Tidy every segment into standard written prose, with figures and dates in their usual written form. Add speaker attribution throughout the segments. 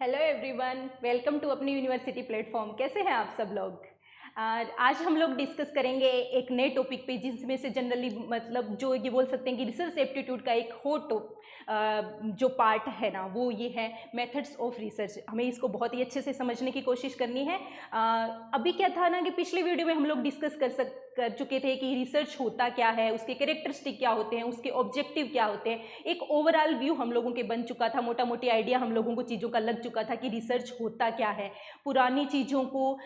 Speaker 1: Hello everyone, welcome to अपनी university platform. कैसे हैं आप सब लोग? आज हम लोग डिस्कस करेंगे एक नए टॉपिक पे, जिसमें से जनरली मतलब जो ये बोल सकते हैं कि रिसर्च एप्टीट्यूड का एक जो पार्ट है ना, वो ये है मेथड्स ऑफ रिसर्च। हमें इसको बहुत ही अच्छे से समझने की कोशिश करनी है। अभी क्या था ना कि पिछले वीडियो में हम लोग डिस्कस कर चुके थे कि रिसर्च होता क्या है, उसके कैरेक्टरिस्टिक क्या होते हैं, उसके ऑब्जेक्टिव क्या होते हैं। एक ओवरऑल व्यू हम लोगों के बन चुका था, मोटा मोटी आइडिया हम लोगों को चीज़ों का लग चुका था कि रिसर्च होता क्या है। पुरानी चीज़ों को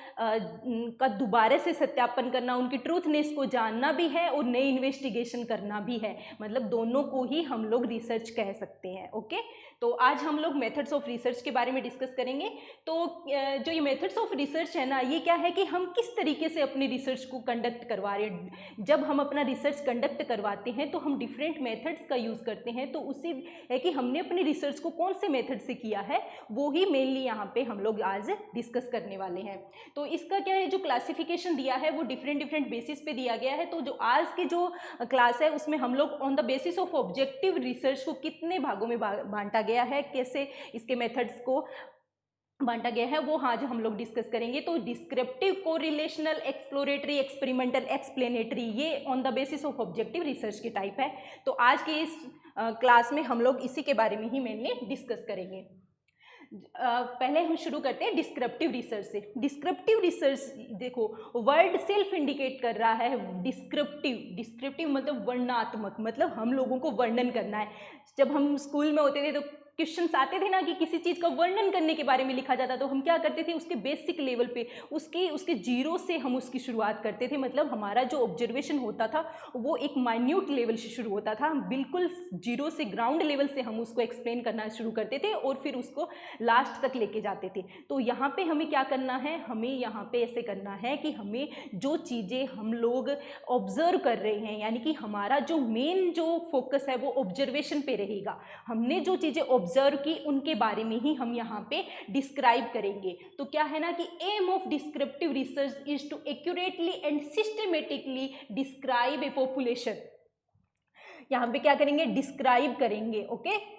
Speaker 1: का दोबारा से सत्यापन करना, उनकी ट्रूथनेस को जानना भी है और नई इन्वेस्टिगेशन करना भी है। मतलब दोनों को ही हम लोग रिसर्च कह सकते हैं। ओके, तो आज हम लोग मेथड्स ऑफ रिसर्च के बारे में डिस्कस करेंगे। तो जो ये मेथड्स ऑफ रिसर्च है ना, ये क्या है कि हम किस तरीके से अपनी रिसर्च को कंडक्ट करवा रहे हैं। जब हम अपना रिसर्च कंडक्ट करवाते हैं तो हम डिफरेंट मेथड्स का यूज़ करते हैं। तो उसी है कि हमने अपनी रिसर्च को कौन से मेथड से किया है, वो ही मेनली यहाँ पे हम लोग आज डिस्कस करने वाले हैं। तो इसका क्या है, जो क्लासिफिकेशन दिया है वो डिफरेंट बेसिस पे दिया गया है। तो जो आज की जो क्लास है उसमें हम लोग on the basis of objective research को कितने भागों में बांटा गया है, कैसे इसके मेथड्स को बांटा गया है, वो आज हम लोग डिस्कस करेंगे। तो descriptive, correlational, exploratory, experimental, explanatory, ये on the basis of objective research की टाइप है। तो आज की इस क्लास में हम लोग इसी के बारे में ही मेनली डिस्कस करेंगे। पहले हम शुरू करते हैं डिस्क्रिप्टिव रिसर्च से। डिस्क्रिप्टिव रिसर्च देखो, वर्ड सेल्फ इंडिकेट कर रहा है। डिस्क्रिप्टिव मतलब वर्णनात्मक, मतलब हम लोगों को वर्णन करना है। जब हम स्कूल में होते थे तो क्वेश्चंस आते थे ना कि किसी चीज़ का वर्णन करने के बारे में लिखा जाता, तो हम क्या करते थे, उसके बेसिक लेवल पे उसके जीरो से हम उसकी शुरुआत करते थे। मतलब हमारा जो ऑब्जर्वेशन होता था वो एक माइन्यूट लेवल से शुरू होता था। हम बिल्कुल जीरो से, ग्राउंड लेवल से हम उसको एक्सप्लेन करना शुरू करते थे और फिर उसको लास्ट तक लेके जाते थे। तो यहाँ पे हमें क्या करना है, हमें यहाँ पे ऐसे करना है कि हमें जो चीज़ें हम लोग ऑब्जर्व कर रहे हैं, यानी कि हमारा जो मेन जो फोकस है वो ऑब्जर्वेशन पे रहेगा। हमने जो चीज़ें ऑब्जर्व की उनके बारे में ही हम यहाँ पे डिस्क्राइब करेंगे। तो क्या है ना कि aim of descriptive research is to accurately and systematically describe a population. यहाँ पे क्या करेंगे, डिस्क्राइब करेंगे। ओके,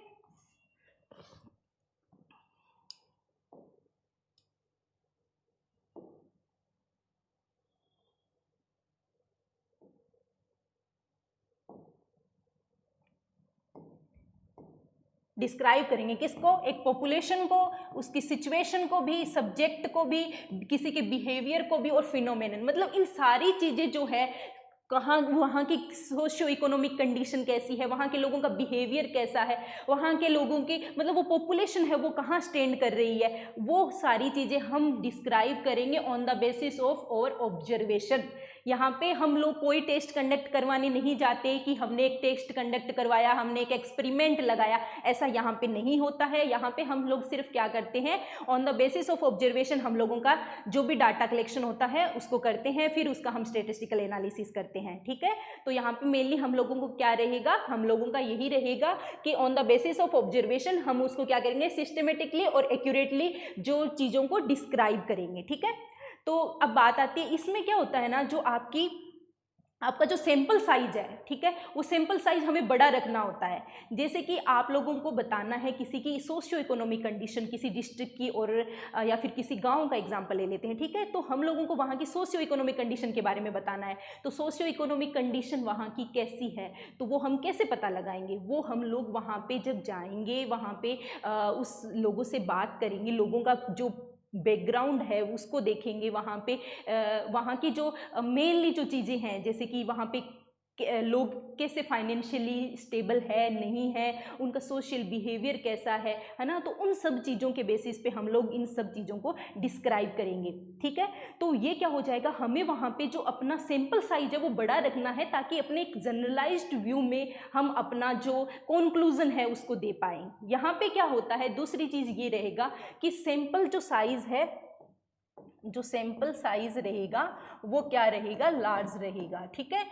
Speaker 1: डिस्क्राइब करेंगे किसको, एक पॉपुलेशन को, उसकी सिचुएशन को भी, सब्जेक्ट को भी, किसी के बिहेवियर को भी और फिनोमेनन, मतलब इन सारी चीज़ें जो है, कहाँ वहाँ की सोशियो इकोनॉमिक कंडीशन कैसी है, वहाँ के लोगों का बिहेवियर कैसा है, वहाँ के लोगों की मतलब वो पॉपुलेशन है वो कहाँ स्टैंड कर रही है, वो सारी चीज़ें हम डिस्क्राइब करेंगे ऑन द बेसिस ऑफ और ऑब्जर्वेशन। यहाँ पे हम लोग कोई टेस्ट कंडक्ट करवाने नहीं जाते कि हमने एक टेस्ट कंडक्ट करवाया, हमने एक एक्सपेरिमेंट लगाया, ऐसा यहाँ पे नहीं होता है। यहाँ पे हम लोग सिर्फ क्या करते हैं, on the basis of observation हम लोगों का जो भी डाटा कलेक्शन होता है उसको करते हैं, फिर उसका हम स्टेटिस्टिकल एनालिसिस करते हैं। ठीक है, तो यहाँ पे मेनली हम लोगों को क्या रहेगा, हम लोगों का यही रहेगा कि on the basis of observation हम उसको क्या करेंगे, सिस्टमेटिकली और एक्यूरेटली जो चीज़ों को डिस्क्राइब करेंगे। ठीक है, तो अब बात आती है, इसमें क्या होता है ना, जो आपका जो सैंपल साइज है, ठीक है, वो सैंपल साइज हमें बड़ा रखना होता है। जैसे कि आप लोगों को बताना है किसी की सोशियो इकोनॉमिक कंडीशन, किसी डिस्ट्रिक्ट की और या फिर किसी गांव का एग्जांपल ले लेते हैं। ठीक है, तो हम लोगों को वहाँ की सोशियो इकोनॉमिक कंडीशन के बारे में बताना है। तो सोशियो इकोनॉमिक कंडीशन वहाँ की कैसी है, तो वो हम कैसे पता लगाएंगे, वो हम लोग वहाँ पे जब जाएंगे, वहाँ पे उस लोगों से बात करेंगे, लोगों का जो बैकग्राउंड है उसको देखेंगे, वहाँ की जो मेनली जो चीज़ें हैं, जैसे कि वहाँ पे लोग कैसे फाइनेंशियली स्टेबल है नहीं है, उनका सोशल बिहेवियर कैसा है ना, तो उन सब चीज़ों के बेसिस पे हम लोग इन सब चीज़ों को डिस्क्राइब करेंगे। ठीक है, तो ये क्या हो जाएगा, हमें वहाँ पे जो अपना सैंपल साइज है वो बड़ा रखना है, ताकि अपने एक जनरलाइज्ड व्यू में हम अपना जो कंक्लूजन है उसको दे पाएँ। यहाँ पे क्या होता है, दूसरी चीज़ ये रहेगा कि सैंपल जो साइज है, जो सैंपल साइज रहेगा वो क्या रहेगा, लार्ज रहेगा। ठीक है,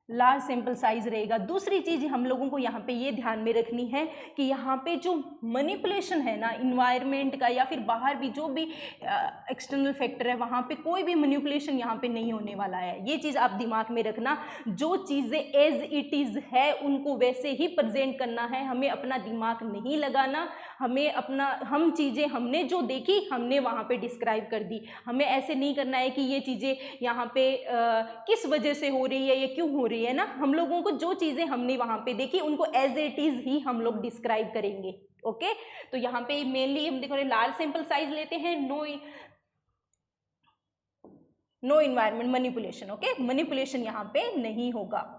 Speaker 1: लार्ज सैंपल साइज रहेगा। दूसरी चीज़ हम लोगों को यहाँ पे ये ध्यान में रखनी है कि यहाँ पे जो मैनिपुलेशन है ना इन्वायरमेंट का या फिर बाहर भी जो भी एक्सटर्नल फैक्टर है वहाँ पे कोई भी मैनिपुलेशन यहाँ पे नहीं होने वाला है। ये चीज़ आप दिमाग में रखना, जो चीज़ें एज इट इज़ है उनको वैसे ही प्रेजेंट करना है, हमें अपना दिमाग नहीं लगाना, हमें अपना हम चीज़ें हमने जो देखी हमने वहाँ पे डिस्क्राइब कर दी। हमें ऐसे नहीं करना है कि ये चीज़ें यहाँ पे किस वजह से हो रही है, ये क्यों हो रही है ना। हम लोगों को जो चीज़ें हमने वहाँ पे देखी उनको एज इट इज़ ही हम लोग डिस्क्राइब करेंगे। ओके, तो यहाँ पे मेनली हम देखो लार्ज सैंपल साइज लेते हैं, no environment manipulation. Okay, manipulation यहाँ पे नहीं होगा,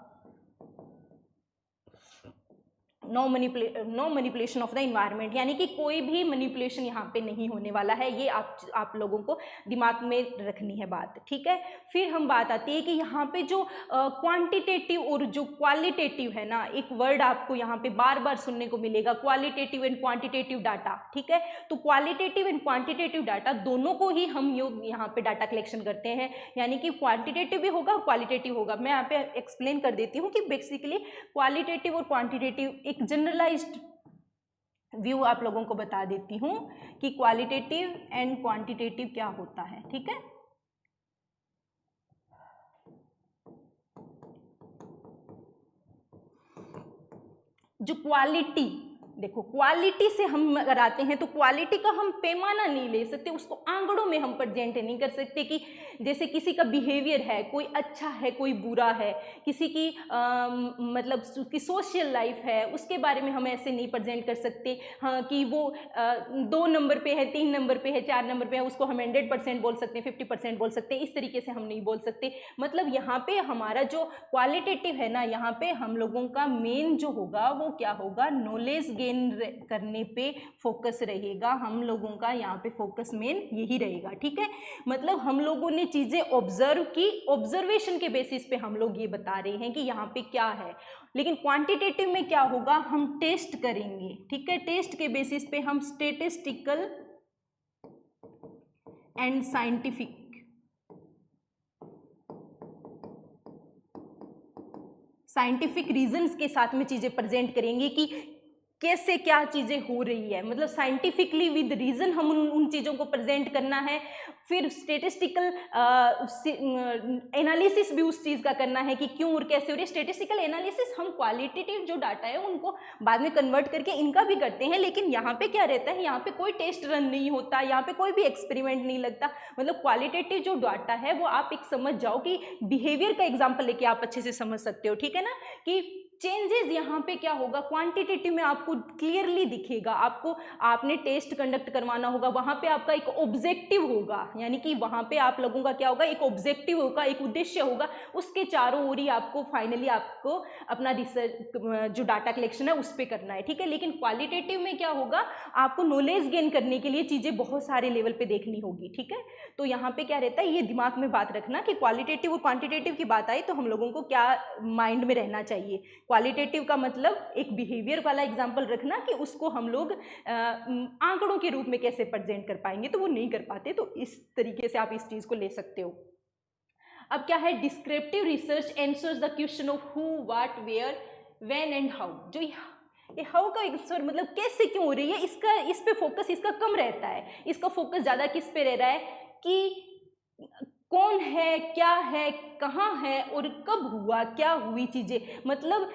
Speaker 1: no manipulation of the environment, यानी कि कोई भी मैनिपुलेशन यहाँ पे नहीं होने वाला है। ये आप लोगों को दिमाग में रखनी है बात, ठीक है। फिर हम बात आती है कि यहाँ पे जो क्वांटिटेटिव और जो क्वालिटेटिव है ना, एक वर्ड आपको यहाँ पे बार बार सुनने को मिलेगा, क्वालिटेटिव एंड क्वांटिटेटिव डाटा, ठीक है। तो क्वालिटेटिव एंड क्वांटिटेटिव डाटा दोनों को ही हम यहाँ पे डाटा कलेक्शन करते हैं, यानी कि क्वांटिटेटिव भी होगा क्वालिटेटिव होगा। मैं यहाँ पे एक्सप्लेन कर देती हूँ कि बेसिकली क्वालिटेटिव और क्वांटिटेटिव एक जनरलाइज्ड व्यू आप लोगों को बता देती हूँ कि क्वालिटेटिव एंड क्वांटिटेटिव क्या होता है, ठीक है। जो क्वालिटी, देखो क्वालिटी से हम अगर आते हैं तो क्वालिटी का हम पैमाना नहीं ले सकते, उसको आंकड़ों में हम प्रेजेंट नहीं कर सकते कि जैसे किसी का बिहेवियर है, कोई अच्छा है कोई बुरा है, किसी की मतलब उसकी सोशल लाइफ है उसके बारे में हम ऐसे नहीं प्रेजेंट कर सकते। हाँ, कि वो 2 नंबर पे है, 3 नंबर पे है, 4 नंबर पे है, उसको हम 100% बोल सकते हैं, 50% बोल सकते हैं, इस तरीके से हम नहीं बोल सकते। मतलब यहाँ पे हमारा जो क्वालिटेटिव है ना, यहाँ पे हम लोगों का मेन जो होगा वो क्या होगा, नॉलेज गेन करने पे फोकस रहेगा। हम लोगों का यहाँ पे फोकस मेन यही रहेगा, ठीक है। मतलब हम लोगों ने चीजें ऑब्जर्व की, ऑब्जर्वेशन के बेसिस पे हम लोग ये बता रहे हैं कि यहाँ पे क्या है। लेकिन क्वांटिटेटिव में क्या होगा, हम टेस्ट करेंगे, ठीक है। टेस्ट के बेसिस पे हम स्टेटिस्टिकल एंड साइंटिफिक रीजंस के साथ में चीजें प्रेजेंट करेंगे कि कैसे क्या चीज़ें हो रही है, मतलब साइंटिफिकली विद रीज़न हम उन चीज़ों को प्रेजेंट करना है। फिर स्टेटिस्टिकल एनालिसिस भी उस चीज़ का करना है कि क्यों और कैसे हो रही है। स्टेटिस्टिकल एनालिसिस हम क्वालिटेटिव जो डाटा है उनको बाद में कन्वर्ट करके इनका भी करते हैं, लेकिन यहाँ पे क्या रहता है, यहाँ पे कोई टेस्ट रन नहीं होता, यहाँ पे कोई भी एक्सपेरिमेंट नहीं लगता। मतलब क्वालिटेटिव जो डाटा है वो आप एक समझ जाओ कि बिहेवियर का एग्जाम्पल लेके आप अच्छे से समझ सकते हो, ठीक है ना। कि चेंजेस यहाँ पे क्या होगा, क्वांटिटेटिव में आपको क्लियरली दिखेगा, आपको आपने टेस्ट कंडक्ट करवाना होगा, वहाँ पे आपका एक ऑब्जेक्टिव होगा, यानी कि वहाँ पे आप लोगों का क्या होगा, एक ऑब्जेक्टिव होगा, एक उद्देश्य होगा, उसके चारों ओर ही आपको फाइनली आपको अपना रिसर्च जो डाटा कलेक्शन है उस पर करना है, ठीक है। लेकिन क्वालिटेटिव में क्या होगा, आपको नॉलेज गेन करने के लिए चीज़ें बहुत सारे लेवल पे देखनी होगी, ठीक है। तो यहाँ पे क्या रहता है, ये दिमाग में बात रखना कि क्वालिटेटिव और क्वांटिटेटिव की बात आई तो हम लोगों को क्या माइंड में रहना चाहिए। क्वालिटेटिव का मतलब एक बिहेवियर वाला एग्जाम्पल रखना कि उसको हम लोग आंकड़ों के रूप में कैसे प्रेजेंट कर पाएंगे, तो वो नहीं कर पाते, तो इस तरीके से आप इस चीज़ को ले सकते हो। अब क्या है, descriptive research answers the question of who, what, where, when and how. जो ये हाउ का आंसर मतलब कैसे क्यों हो रही है, इसका इस पे फोकस इसका कम रहता है, इसका फोकस ज़्यादा किस पे रह रहा है कि कौन है, क्या है, कहाँ है और कब हुआ, क्या हुई चीज़ें, मतलब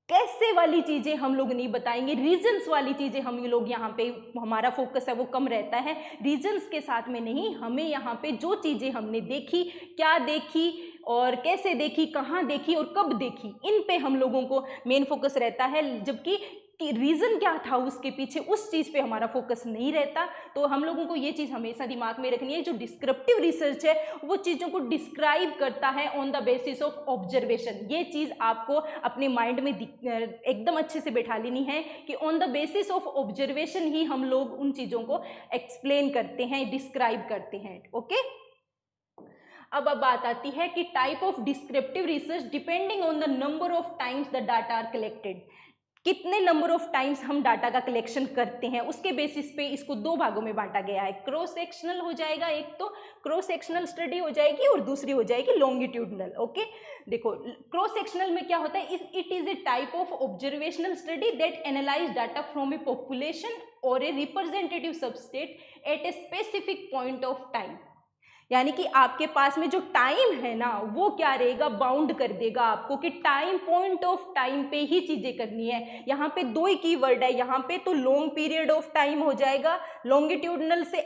Speaker 1: कैसे वाली चीज़ें हम लोग नहीं बताएंगे, रीजंस वाली चीज़ें हम लोग यहाँ पे हमारा फोकस है वो कम रहता है। रीजंस के साथ में नहीं, हमें यहाँ पे जो चीज़ें हमने देखी, क्या देखी और कैसे देखी, कहाँ देखी और कब देखी, इन पे हम लोगों को मेन फोकस रहता है। जबकि कि रीज़न क्या था उसके पीछे, उस चीज़ पे हमारा फोकस नहीं रहता। तो हम लोगों को ये चीज़ हमेशा दिमाग में रखनी है, जो डिस्क्रिप्टिव रिसर्च है वो चीज़ों को डिस्क्राइब करता है on the basis of observation. ये चीज़ आपको अपने माइंड में एकदम अच्छे से बैठा लेनी है कि on the basis of observation ही हम लोग उन चीज़ों को एक्सप्लेन करते हैं, डिस्क्राइब करते हैं, ओके। अब बात आती है कि type of descriptive research depending on the number of times the data are collected. कितने नंबर ऑफ टाइम्स हम डाटा का कलेक्शन करते हैं, उसके बेसिस पे इसको दो भागों में बांटा गया है। क्रॉस सेक्शनल हो जाएगा, एक तो क्रॉस सेक्शनल स्टडी हो जाएगी और दूसरी हो जाएगी लॉन्गिट्यूडनल। ओके, देखो क्रॉस सेक्शनल में क्या होता है, it is a type of observational study that analyse data from a population और a representative subset at a specific point of time. यानी कि आपके पास में जो टाइम है ना वो क्या रहेगा, बाउंड कर देगा आपको कि टाइम, पॉइंट ऑफ टाइम पे ही चीजें करनी है। यहाँ पे दो ही कीवर्ड है, यहाँ पे तो लॉन्ग पीरियड ऑफ टाइम हो जाएगा, लॉन्गिट्यूडनल से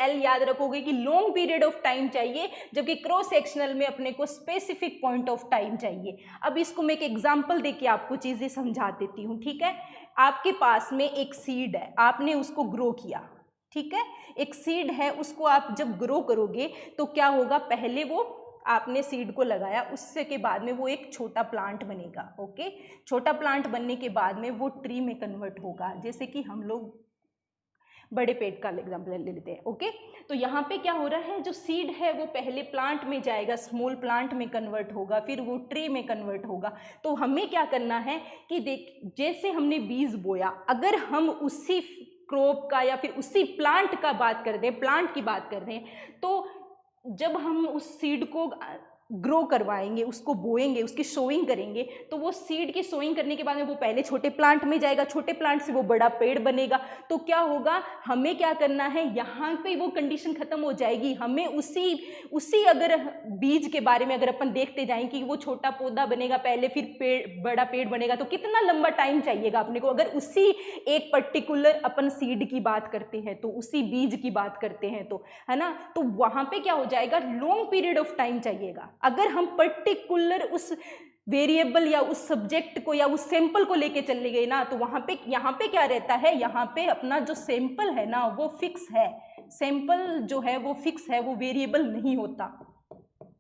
Speaker 1: एल याद रखोगे कि लॉन्ग पीरियड ऑफ टाइम चाहिए, जबकि क्रॉस सेक्शनल में अपने को स्पेसिफिक पॉइंट ऑफ टाइम चाहिए। अब इसको मैं एक एग्जाम्पल देके आपको चीजें समझा देती हूँ, ठीक है। आपके पास में एक सीड है, आपने उसको ग्रो किया, ठीक है। एक सीड है, उसको आप जब ग्रो करोगे तो क्या होगा, पहले वो आपने सीड को लगाया, उससे के बाद में वो एक छोटा प्लांट बनेगा। ओके, छोटा प्लांट बनने के बाद में वो ट्री में कन्वर्ट होगा, जैसे कि हम लोग बड़े पेड़ का एग्जाम्पल ले लेते हैं। ओके, तो यहाँ पे क्या हो रहा है, जो सीड है वो पहले प्लांट में जाएगा, स्मॉल प्लांट में कन्वर्ट होगा, फिर वो ट्री में कन्वर्ट होगा। तो हमें क्या करना है कि देख, जैसे हमने बीज बोया, अगर हम उसी क्रॉप का या फिर उसी प्लांट का बात कर दें, प्लांट की बात कर रहे हैं, तो जब हम उस सीड को ग्रो करवाएंगे, उसको बोएंगे, उसकी सोइंग करेंगे, तो वो सीड की सोइंग करने के बाद में वो पहले छोटे प्लांट में जाएगा, छोटे प्लांट से वो बड़ा पेड़ बनेगा। तो क्या होगा, हमें क्या करना है, यहाँ पे वो कंडीशन खत्म हो जाएगी। हमें उसी अगर बीज के बारे में अगर अपन देखते जाएं कि वो छोटा पौधा बनेगा पहले, फिर पेड़, बड़ा पेड़ बनेगा, तो कितना लंबा टाइम चाहिएगा अपने को। अगर उसी एक पर्टिकुलर अपन सीड की बात करते हैं, तो उसी बीज की बात करते हैं, तो है ना, तो वहां पे क्या हो जाएगा, लॉन्ग पीरियड ऑफ टाइम चाहिएगा। अगर हम पर्टिकुलर उस वेरिएबल या उस सब्जेक्ट को या उस सैंपल को लेके चले गए ना, तो वहां पे यहाँ पे क्या रहता है, यहाँ पे अपना जो सैंपल है ना वो फिक्स है। सैंपल जो है वो फिक्स है, वो वेरिएबल नहीं होता,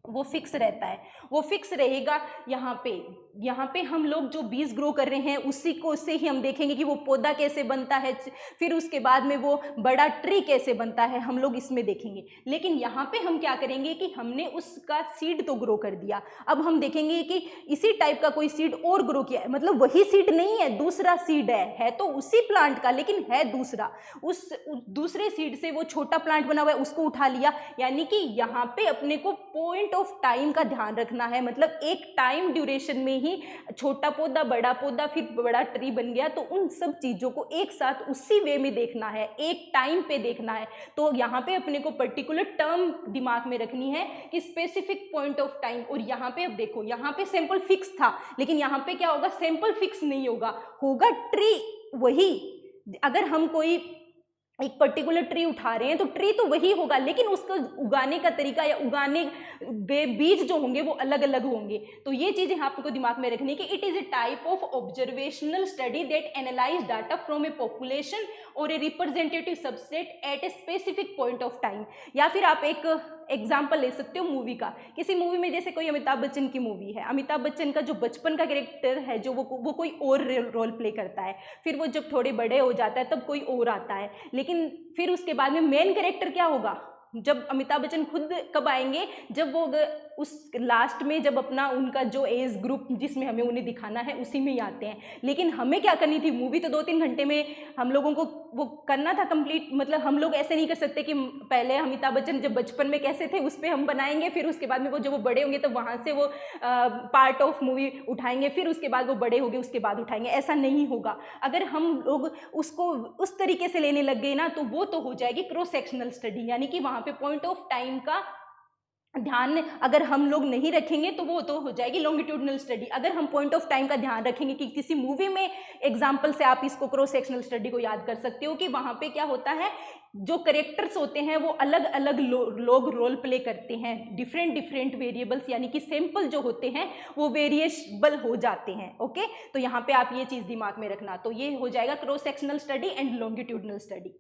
Speaker 1: वो फिक्स रहता है, वो फिक्स रहेगा। यहाँ पे हम लोग जो बीज ग्रो कर रहे हैं उसी को से ही हम देखेंगे कि वो पौधा कैसे बनता है, फिर उसके बाद में वो बड़ा ट्री कैसे बनता है, हम लोग इसमें देखेंगे। लेकिन यहाँ पे हम क्या करेंगे कि हमने उसका सीड तो ग्रो कर दिया, अब हम देखेंगे कि इसी टाइप का कोई सीड और ग्रो किया है, मतलब वही सीड नहीं है, दूसरा सीड है तो उसी प्लांट का, लेकिन है दूसरा। उस दूसरे सीड से वो छोटा प्लांट बना हुआ है, उसको उठा लिया। यानी कि यहाँ पे अपने को पॉइंट ऑफ टाइम का ध्यान रखना है, मतलब एक टाइम ड्यूरेशन में ही छोटा पौधा, बड़ा पौधा, फिर बड़ा ट्री बन गया। तो उन सब चीजों को एक साथ उसी वे में देखना है, एक टाइम पे देखना है। तो यहाँ पे अपने को पर्टिकुलर टर्म दिमाग में रखनी है कि स्पेसिफिक पॉइंट ऑफ टाइम। और यहाँ पे अब देखो, यहाँ पे सैंपल फिक्स था, लेकिन यहाँ पे क्या होगा, सैंपल फिक्स नहीं होगा ट्री वही। अगर हम कोई एक पर्टिकुलर ट्री उठा रहे हैं तो ट्री तो वही होगा, लेकिन उसको उगाने का तरीका या उगाने बीज जो होंगे वो अलग अलग होंगे। तो ये चीजें आपको दिमाग में रखनी है कि it is a type of observational study that analyse data from a population और a representative subset at a specific point of time. या फिर आप एक एग्जाम्पल ले सकते हो मूवी का, किसी मूवी में जैसे कोई अमिताभ बच्चन की मूवी है, अमिताभ बच्चन का जो बचपन का कैरेक्टर है जो वो कोई और रोल प्ले करता है, फिर वो जब थोड़े बड़े हो जाता है तब कोई और आता है, लेकिन फिर उसके बाद में मेन कैरेक्टर क्या होगा, जब अमिताभ बच्चन खुद कब आएंगे, जब वो उस लास्ट में जब अपना उनका जो एज ग्रुप जिसमें हमें उन्हें दिखाना है उसी में ही आते हैं। लेकिन हमें क्या करनी थी, मूवी तो 2-3 घंटे में हम लोगों को वो करना था कंप्लीट। मतलब हम लोग ऐसे नहीं कर सकते कि पहले अमिताभ बच्चन जब बचपन में कैसे थे उस पर हम बनाएंगे, फिर उसके बाद में वो जब वो बड़े होंगे तो वहाँ से वो पार्ट ऑफ मूवी उठाएंगे, फिर उसके बाद वो बड़े होंगे उसके बाद उठाएंगे, ऐसा नहीं होगा। अगर हम लोग उसको उस तरीके से लेने लग गए ना तो वो तो हो जाएगी क्रॉस सेक्शनल स्टडी, यानी कि वहाँ पे पॉइंट ऑफ टाइम का ध्यान अगर हम लोग नहीं रखेंगे तो वो तो हो जाएगी लॉन्गिट्यूडनल स्टडी। अगर हम पॉइंट ऑफ टाइम का ध्यान रखेंगे कि किसी मूवी में एग्जांपल से आप इसको क्रॉस सेक्शनल स्टडी को याद कर सकते हो कि वहां पे क्या होता है, जो करेक्टर्स होते हैं वो अलग अलग लोग रोल प्ले करते हैं, डिफरेंट वेरिएबल्स, यानी कि सैंपल जो होते हैं वो वेरिएबल हो जाते हैं। ओके, तो यहाँ पे आप ये चीज दिमाग में रखना। तो ये हो जाएगा cross sectional study and longitudinal study.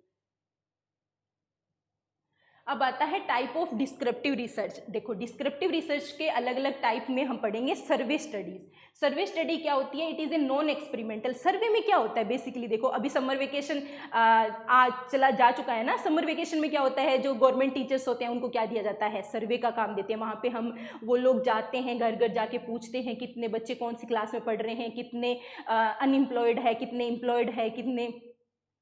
Speaker 1: अब आता है टाइप ऑफ डिस्क्रिप्टिव रिसर्च। देखो डिस्क्रिप्टिव रिसर्च के अलग अलग टाइप में हम पढ़ेंगे सर्वे स्टडीज। सर्वे स्टडी क्या होती है? It is a non experimental. Survey में क्या होता है बेसिकली? देखो अभी समर वेकेशन चला जा चुका है ना। समर वेकेशन में क्या होता है, जो गवर्नमेंट टीचर्स होते हैं उनको क्या दिया जाता है? सर्वे का काम देते हैं। वहाँ पे हम वो लोग जाते हैं, घर घर जाके पूछते हैं कितने बच्चे कौन सी क्लास में पढ़ रहे हैं, कितने अनएम्प्लॉयड है, कितने एम्प्लॉयड है, कितने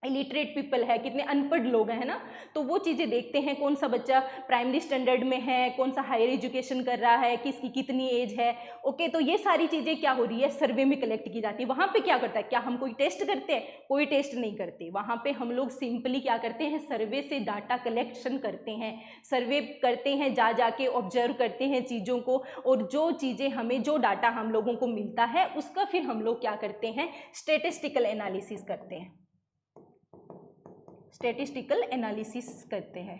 Speaker 1: इलिटरेट पीपल है, कितने अनपढ़ लोग हैं ना। तो वो चीज़ें देखते हैं, कौन सा बच्चा प्राइमरी स्टैंडर्ड में है, कौन सा हायर एजुकेशन कर रहा है, किसकी कितनी एज है। ओके, तो ये सारी चीज़ें क्या हो रही है? सर्वे में कलेक्ट की जाती है। वहाँ पे क्या करता है? क्या हम कोई टेस्ट करते हैं? कोई टेस्ट नहीं करते। वहाँ पे हम लोग सिंपली क्या करते हैं? सर्वे से डाटा कलेक्शन करते हैं, सर्वे करते हैं, जा जाके ऑब्जर्व करते हैं चीज़ों को, और जो चीज़ें हमें, जो डाटा हम लोगों को मिलता है उसका फिर हम लोग क्या करते हैं? स्टेटिस्टिकल एनालिसिस करते हैं। स्टैटिस्टिकल एनालिसिस करते हैं,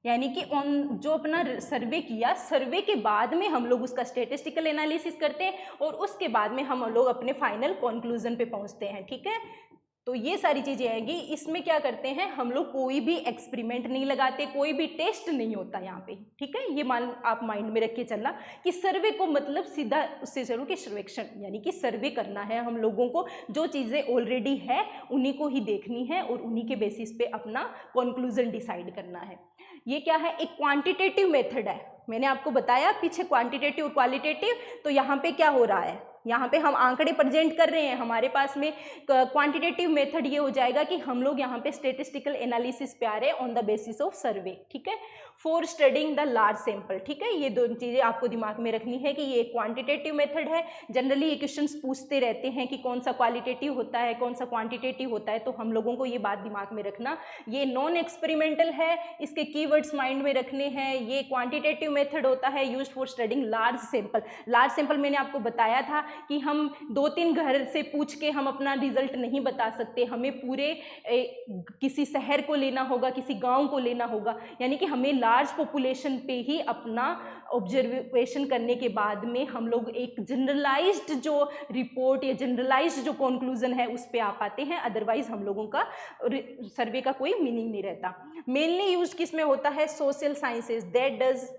Speaker 1: यानी कि ऑन जो अपना सर्वे किया, सर्वे के बाद में हम लोग उसका स्टैटिस्टिकल एनालिसिस करते हैं, और उसके बाद में हम लोग अपने फाइनल कंक्लूजन पे पहुंचते हैं। ठीक है, तो ये सारी चीज़ें आएंगी। इसमें क्या करते हैं हम लोग? कोई भी एक्सपेरिमेंट नहीं लगाते, कोई भी टेस्ट नहीं होता यहाँ पे। ठीक है, ये आप माइंड में रख के चलना कि सर्वे को मतलब सीधा उससे चलो कि सर्वेक्षण, यानी कि सर्वे करना है हम लोगों को। जो चीज़ें ऑलरेडी है उन्हीं को ही देखनी है और उन्हीं के बेसिस पे अपना कंक्लूजन डिसाइड करना है। ये क्या है? एक क्वांटिटेटिव मेथड है। मैंने आपको बताया पीछे क्वांटिटेटिव और क्वालिटेटिव। तो यहाँ पे क्या हो रहा है? यहाँ पे हम आंकड़े प्रेजेंट कर रहे हैं, हमारे पास में क्वांटिटेटिव मेथड ये हो जाएगा कि हम लोग यहाँ पे स्टेटिस्टिकल एनालिसिस पे आ रहे हैं ऑन द बेसिस ऑफ सर्वे। ठीक है, for studying the large sample. ठीक है, ये दोनों चीज़ें आपको दिमाग में रखनी है कि ये क्वांटिटेटिव मेथड है। जनरली ये क्वेश्चंस पूछते रहते हैं कि कौन सा क्वालिटेटिव होता है, कौन सा क्वांटिटेटिव होता है, तो हम लोगों को ये बात दिमाग में रखना। ये नॉन एक्सपेरिमेंटल है, इसके कीवर्ड्स माइंड में रखने हैं। ये क्वांटिटेटिव मेथड होता है used for studying large sample. Large sample मैंने आपको बताया था कि हम 2-3 घर से पूछ के हम अपना रिजल्ट नहीं बता सकते, हमें पूरे किसी शहर को लेना होगा, किसी गांव को लेना होगा, यानी कि हमें लार्ज पॉपुलेशन पे ही अपना ऑब्जर्वेशन करने के बाद में हम लोग एक जनरलाइज्ड जो रिपोर्ट या जनरलाइज्ड जो कंक्लूजन है उस पे आ पाते हैं। अदरवाइज हम लोगों का सर्वे का कोई मीनिंग नहीं रहता। मेनली यूज किस में होता है? Social sciences, that does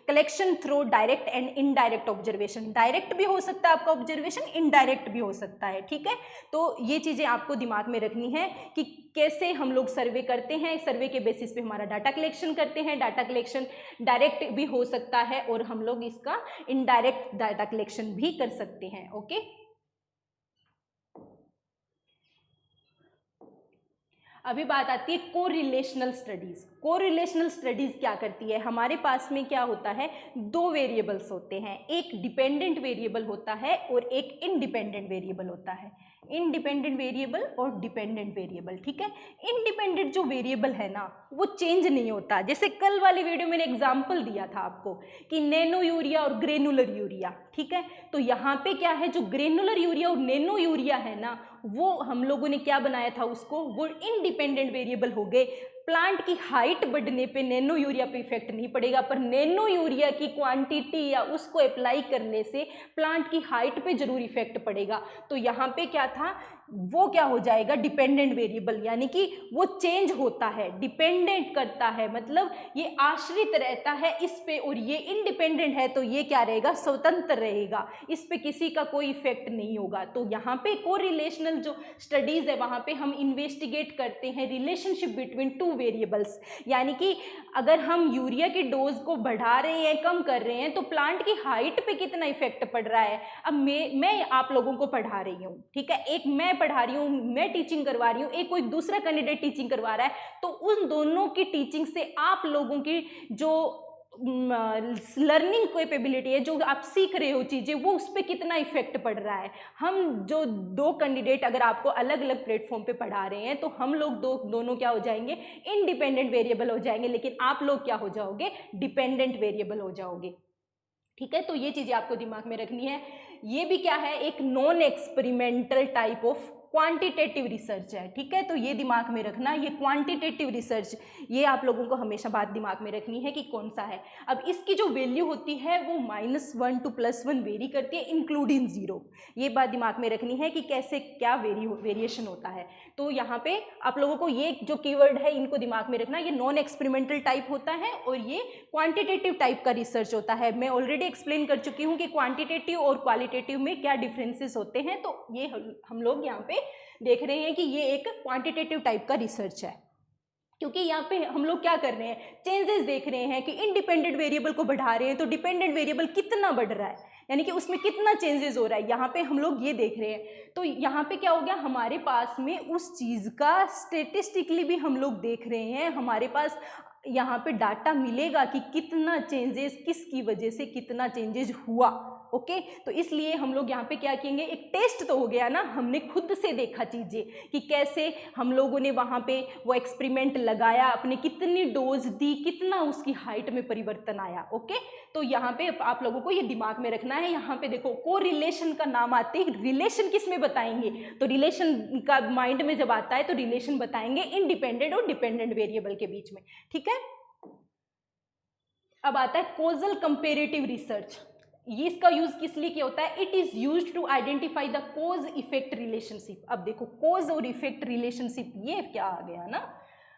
Speaker 1: collection through direct and indirect observation. Direct भी हो सकता है आपका ऑब्जर्वेशन, इनडायरेक्ट भी हो सकता है। ठीक है, तो ये चीज़ें आपको दिमाग में रखनी है कि कैसे हम लोग सर्वे करते हैं। सर्वे के बेसिस पे हमारा डाटा कलेक्शन करते हैं। डाटा कलेक्शन डायरेक्ट भी हो सकता है और हम लोग इसका इनडायरेक्ट डाटा कलेक्शन भी कर सकते हैं। ओके, अभी बात आती है कोरिलेशनल स्टडीज। कोरिलेशनल स्टडीज क्या करती है? हमारे पास में क्या होता है? 2 वेरिएबल्स होते हैं, एक डिपेंडेंट वेरिएबल होता है और एक इंडिपेंडेंट वेरिएबल होता है। इंडिपेंडेंट वेरिएबल और डिपेंडेंट वेरिएबल। ठीक है, इंडिपेंडेंट जो वेरिएबल है ना वो चेंज नहीं होता। जैसे कल वाले वीडियो में एग्जांपल दिया था आपको कि नैनो यूरिया और ग्रेनुलर यूरिया। ठीक है, तो यहाँ पे क्या है? जो ग्रेनुलर यूरिया और नैनो यूरिया है ना, वो हम लोगों ने क्या बनाया था उसको? वो इंडिपेंडेंट वेरिएबल हो गए। प्लांट की हाइट बढ़ने पे नैनो यूरिया पे इफेक्ट नहीं पड़ेगा, पर नैनो यूरिया की क्वांटिटी या उसको अप्लाई करने से प्लांट की हाइट पे जरूर इफेक्ट पड़ेगा। तो यहाँ पे क्या था? वो क्या हो जाएगा? डिपेंडेंट वेरिएबल, यानी कि वो चेंज होता है, डिपेंडेंट करता है, मतलब ये आश्रित रहता है इस पे, और ये इंडिपेंडेंट है तो ये क्या रहेगा? स्वतंत्र रहेगा, इस पे किसी का कोई इफेक्ट नहीं होगा। तो यहाँ पे कोरिलेशनल जो स्टडीज है वहाँ पे हम इन्वेस्टिगेट करते हैं रिलेशनशिप बिटवीन 2 वेरिएबल्स, यानी कि अगर हम यूरिया की डोज को बढ़ा रहे हैं, कम कर रहे हैं, तो प्लांट की हाइट पे कितना इफेक्ट पड़ रहा है। अब मैं आप लोगों को पढ़ा रही हूँ, ठीक है, एक मैं पढ़ा रही हूँ, मैं टीचिंग करवा रही हूँ, एक कोई दूसरा कैंडिडेट टीचिंग करवा रहा है, तो उन दोनों की टीचिंग से आप लोगों की जो लर्निंग कैपेबिलिटी है, जो आप सीख रहे हो चीज़ें, वो उस पर कितना इफेक्ट पड़ रहा है। हम जो 2 कैंडिडेट अगर आपको अलग अलग प्लेटफॉर्म पे पढ़ा रहे हैं, तो हम लोग दोनों क्या हो जाएंगे? इंडिपेंडेंट वेरिएबल हो जाएंगे, लेकिन आप लोग क्या हो जाओगे? डिपेंडेंट वेरिएबल हो जाओगे। ठीक है, तो ये चीज़ें आपको दिमाग में रखनी है। ये भी क्या है? एक non experimental type of quantitative research है, ठीक है। तो ये दिमाग में रखना, ये क्वांटिटेटिव रिसर्च, ये आप लोगों को हमेशा बात दिमाग में रखनी है कि कौन सा है। अब इसकी जो वैल्यू होती है वो -1 to +1 वेरी करती है इंक्लूडिंग 0। ये बात दिमाग में रखनी है कि कैसे क्या वेरिएशन होता है। तो यहाँ पे आप लोगों को ये जो कीवर्ड है इनको दिमाग में रखना, ये नॉन एक्सपेरिमेंटल टाइप होता है और ये क्वांटिटेटिव टाइप का रिसर्च होता है। मैं ऑलरेडी एक्सप्लेन कर चुकी हूँ कि क्वांटिटेटिव और क्वालिटेटिव में क्या डिफरेंसेस होते हैं। तो ये हम लोग यहाँ पे देख रहे हैं कि ये एक क्वांटिटेटिव टाइप का रिसर्च है, क्योंकि यहाँ पे हम लोग क्या कर रहे हैं, चेंजेस देख रहे हैं कि इंडिपेंडेंट वेरिएबल को बढ़ा रहे हैं तो डिपेंडेंट वेरिएबल कितना बढ़ रहा है, यानी कि उसमें कितना चेंजेस हो रहा है, यहाँ पे हम लोग ये देख रहे हैं। तो यहाँ पे क्या हो गया, हमारे पास में उस चीज़ का स्टेटिस्टिकली भी हम लोग देख रहे हैं, हमारे पास यहाँ पे डाटा मिलेगा कि कितना चेंजेस, किसकी वजह से कितना चेंजेस हुआ। ओके, तो इसलिए हम लोग यहाँ पे क्या किएंगे, एक टेस्ट तो हो गया ना, हमने खुद से देखा चीज़ें कि कैसे हम लोगों ने वहाँ पे वो एक्सपेरिमेंट लगाया, अपने कितनी डोज दी, कितना उसकी हाइट में परिवर्तन आया। ओके, तो यहाँ पे आप लोगों को ये दिमाग में रखना है। यहाँ पे देखो कोरिलेशन का नाम आते ही रिलेशन किस में बताएंगे, तो रिलेशन का माइंड में जब आता है तो रिलेशन बताएंगे इंडिपेंडेंट और डिपेंडेंट वेरिएबल के बीच में, ठीक है। अब आता है कोजल कंपेरेटिव रिसर्च। ये इसका यूज किस लिए किया होता है, it is used to identify the cause effect relationship. अब देखो कोज और इफेक्ट रिलेशनशिप ये क्या आ गया ना,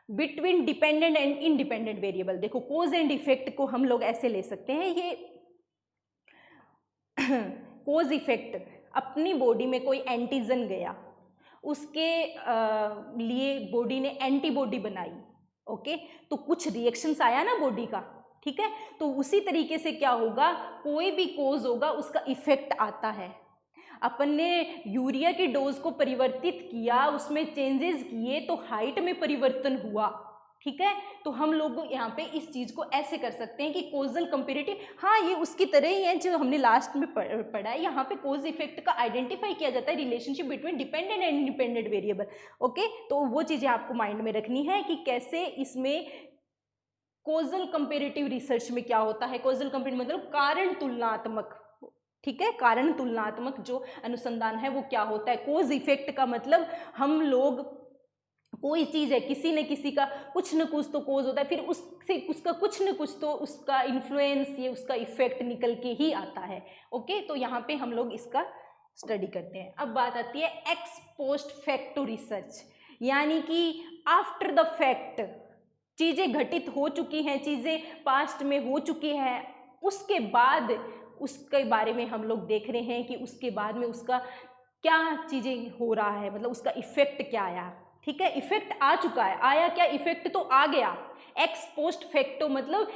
Speaker 1: between dependent and independent variable. देखो कोज एंड इफेक्ट को हम लोग ऐसे ले सकते हैं, ये कोज इफेक्ट, अपनी बॉडी में कोई एंटीजन गया, उसके लिए बॉडी ने एंटीबॉडी बनाई। ओके, तो कुछ रिएक्शंस आया ना बॉडी का, ठीक है। तो उसी तरीके से क्या होगा, कोई भी कोज होगा उसका इफेक्ट आता है। अपन ने यूरिया की डोज को परिवर्तित किया, उसमें चेंजेस किए तो हाइट में परिवर्तन हुआ, ठीक है। तो हम लोग यहाँ पे इस चीज को ऐसे कर सकते हैं कि कोजल कंपेरेटिव, हाँ ये उसकी तरह ही है जो हमने लास्ट में पढ़ा है। यहाँ पे कोज इफेक्ट का आइडेंटिफाई किया जाता है relationship between dependent and independent variable. Okay, तो वो चीजें आपको माइंड में रखनी है कि कैसे इसमें कोजल कंपेरेटिव रिसर्च में क्या होता है। कोजल कंपेरेटिव मतलब कारण तुलनात्मक, ठीक है, कारण तुलनात्मक जो अनुसंधान है वो क्या होता है। कोज इफेक्ट का मतलब हम लोग कोई चीज़ है, किसी न किसी का कुछ न कुछ तो कोज होता है, फिर उससे उसका कुछ न कुछ तो उसका इन्फ्लुएंस, ये उसका इफेक्ट निकल के ही आता है। ओके, तो यहाँ पे हम लोग इसका स्टडी करते हैं। अब बात आती है एक्स पोस्ट फैक्टो रिसर्च, यानी कि आफ्टर द फैक्ट, चीज़ें घटित हो चुकी हैं, चीज़ें पास्ट में हो चुकी हैं, उसके बाद उसके बारे में हम लोग देख रहे हैं कि उसके बाद में उसका क्या चीज़ें हो रहा है, मतलब उसका इफेक्ट क्या आया, ठीक है। इफेक्ट आ चुका है, आया क्या, इफेक्ट तो आ गया। एक्स पोस्ट फैक्टो मतलब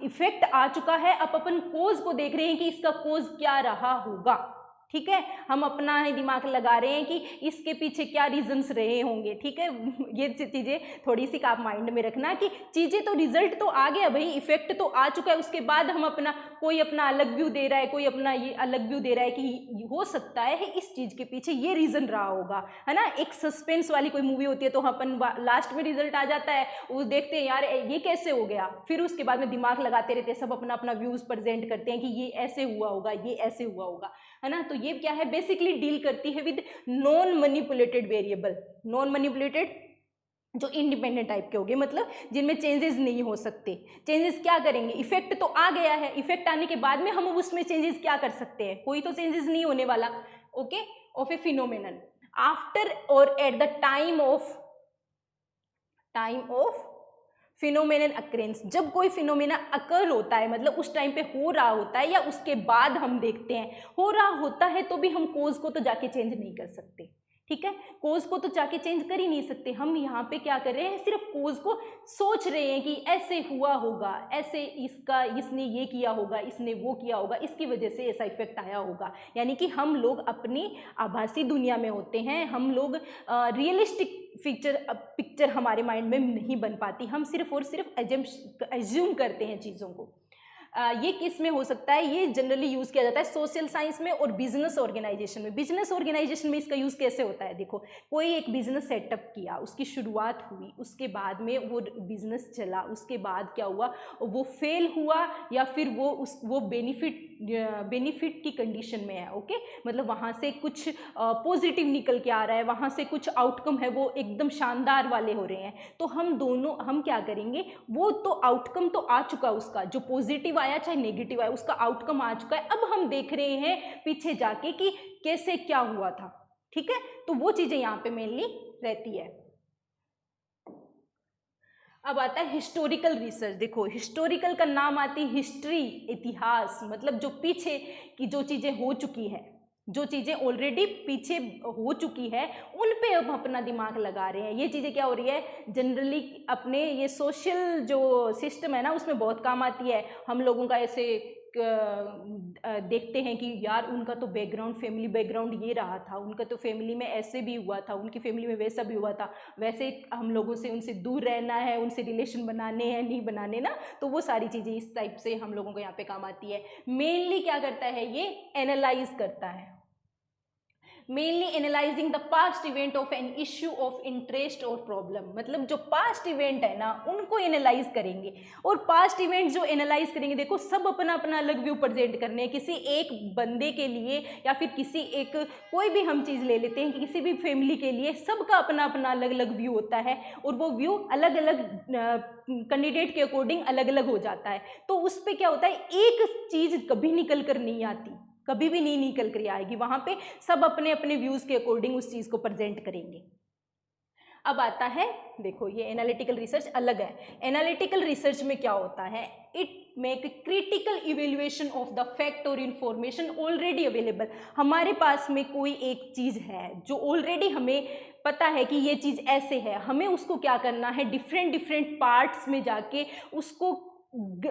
Speaker 1: इफेक्ट आ चुका है, अब अपन कोज को देख रहे हैं कि इसका कोज क्या रहा होगा, ठीक है। हम अपना ही दिमाग लगा रहे हैं कि इसके पीछे क्या रीजंस रहे होंगे, ठीक है। ये चीज़ें थोड़ी सी आप माइंड में रखना कि चीज़ें तो रिजल्ट तो आ गया भाई, इफेक्ट तो आ चुका है, उसके बाद हम अपना कोई अपना अलग व्यू दे रहा है, कोई अपना ये अलग व्यू दे रहा है कि हो सकता है इस चीज़ के पीछे ये रीज़न रहा होगा, है ना। एक सस्पेंस वाली कोई मूवी होती है तो अपन लास्ट में रिजल्ट आ जाता है, वो देखते हैं यार ये कैसे हो गया, फिर उसके बाद में दिमाग लगाते रहते हैं, सब अपना अपना व्यूज़ प्रेजेंट करते हैं कि ये ऐसे हुआ होगा, ये ऐसे हुआ होगा, है ना। तो ये क्या है, बेसिकली डील करती है with non manipulated variable. Non manipulated जो इंडिपेंडेंट टाइप के हो गए, मतलब जिनमें चेंजेस नहीं हो सकते। चेंजेस क्या करेंगे, इफेक्ट तो आ गया है, इफेक्ट आने के बाद में हम उसमें चेंजेस क्या कर सकते हैं, कोई तो चेंजेस नहीं होने वाला। Okay, of a phenomenon after or at the time of phenomenon occurs, जब कोई फिनोमेना अकर होता है, मतलब उस टाइम पे हो रहा होता है या उसके बाद हम देखते हैं हो रहा होता है, तो भी हम कोज को तो जाके चेंज नहीं कर सकते, ठीक है। कोज को तो जाके चेंज कर ही नहीं सकते। हम यहाँ पे क्या कर रहे हैं, सिर्फ कोज को सोच रहे हैं कि ऐसे हुआ होगा, ऐसे इसने ये किया होगा, इसने वो किया होगा, इसकी वजह से ऐसा इफेक्ट आया होगा। यानी कि हम लोग अपनी आभासी दुनिया में होते हैं, हम लोग रियलिस्टिक पिक्चर हमारे माइंड में नहीं बन पाती, हम सिर्फ और सिर्फ एज्यूम करते हैं चीज़ों को। ये किस में हो सकता है, ये जनरली यूज़ किया जाता है सोशल साइंस में और बिजनेस ऑर्गेनाइजेशन में। बिजनेस ऑर्गेनाइजेशन में इसका यूज़ कैसे होता है, देखो कोई एक बिजनेस सेटअप किया, उसकी शुरुआत हुई, उसके बाद में वो बिजनेस चला, उसके बाद क्या हुआ, वो फेल हुआ या फिर वो बेनिफिट की कंडीशन में है। ओके, मतलब वहाँ से कुछ पॉजिटिव निकल के आ रहा है, वहाँ से कुछ आउटकम है वो एकदम शानदार वाले हो रहे हैं, तो हम क्या करेंगे, वो तो आउटकम तो आ चुका, उसका जो पॉजिटिव आया चाहे नेगेटिव आया, उसका आउटकम आ चुका है। अब हम देख रहे हैं पीछे जाके कि कैसे क्या हुआ था। ठीक है, तो वो चीजें यहाँ पे मेनली रहती है। अब आता है हिस्टोरिकल रिसर्च। देखो हिस्टोरिकल का नाम आती है हिस्ट्री, इतिहास, मतलब जो पीछे की जो चीजें हो चुकी है, जो चीज़ें ऑलरेडी पीछे हो चुकी है, उन पे अब अपना दिमाग लगा रहे हैं। ये चीज़ें क्या हो रही है, जनरली अपने ये सोशल जो सिस्टम है ना, उसमें बहुत काम आती है। हम लोगों का ऐसे देखते हैं कि यार उनका तो बैकग्राउंड, फैमिली बैकग्राउंड ये रहा था, उनका तो फैमिली में ऐसे भी हुआ था, उनकी फैमिली में वैसा भी हुआ था, वैसे हम लोगों से उनसे दूर रहना है, उनसे रिलेशन बनाने हैं नहीं बनाने ना, तो वो सारी चीज़ें इस टाइप से हम लोगों को यहाँ पे काम आती है। मेनली क्या करता है, ये एनालाइज करता है, mainly analysing the past event of an issue of interest और प्रॉब्लम। मतलब जो पास्ट इवेंट है ना, उनको एनालाइज करेंगे, और पास्ट इवेंट जो एनालाइज करेंगे, देखो सब अपना अपना अलग व्यू प्रेजेंट करने हैं किसी एक बंदे के लिए, या फिर किसी एक कोई भी हम चीज़ ले लेते हैं कि किसी भी फैमिली के लिए सबका अपना अपना अलग अलग व्यू होता है, और वो व्यू अलग अलग कैंडिडेट के अकॉर्डिंग अलग अलग हो जाता है। तो उस पर क्या होता है, एक चीज़ कभी निकल कर नहीं आती, कभी भी नहीं निकल कर आएगी, वहां पे सब अपने अपने व्यूज के अकॉर्डिंग उस चीज को प्रेजेंट करेंगे। अब आता है, देखो ये एनालिटिकल रिसर्च अलग है। एनालिटिकल रिसर्च में क्या होता है, it make critical evaluation of the fact और इंफॉर्मेशन ऑलरेडी अवेलेबल। हमारे पास में कोई एक चीज है जो ऑलरेडी हमें पता है कि ये चीज ऐसे है, हमें उसको क्या करना है, डिफरेंट डिफरेंट पार्ट्स में जाके उसको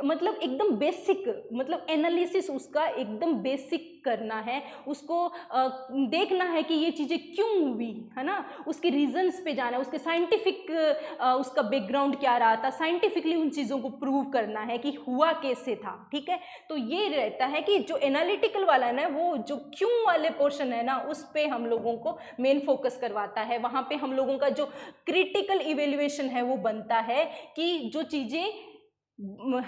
Speaker 1: मतलब एकदम बेसिक, मतलब एनालिसिस उसका एकदम बेसिक करना है, उसको देखना है कि ये चीज़ें क्यों हुई है ना, उसके रीजंस पे जाना है, उसके साइंटिफिक उसका बैकग्राउंड क्या रहा था, साइंटिफिकली उन चीज़ों को प्रूव करना है कि हुआ कैसे था। ठीक है, तो ये रहता है कि जो एनालिटिकल वाला है ना, वो जो क्यों वाले पोर्शन है ना, उस पे हम लोगों को मेन फोकस करवाता है। वहाँ पे हम लोगों का जो क्रिटिकल इवेल्युएशन है वो बनता है कि जो चीज़ें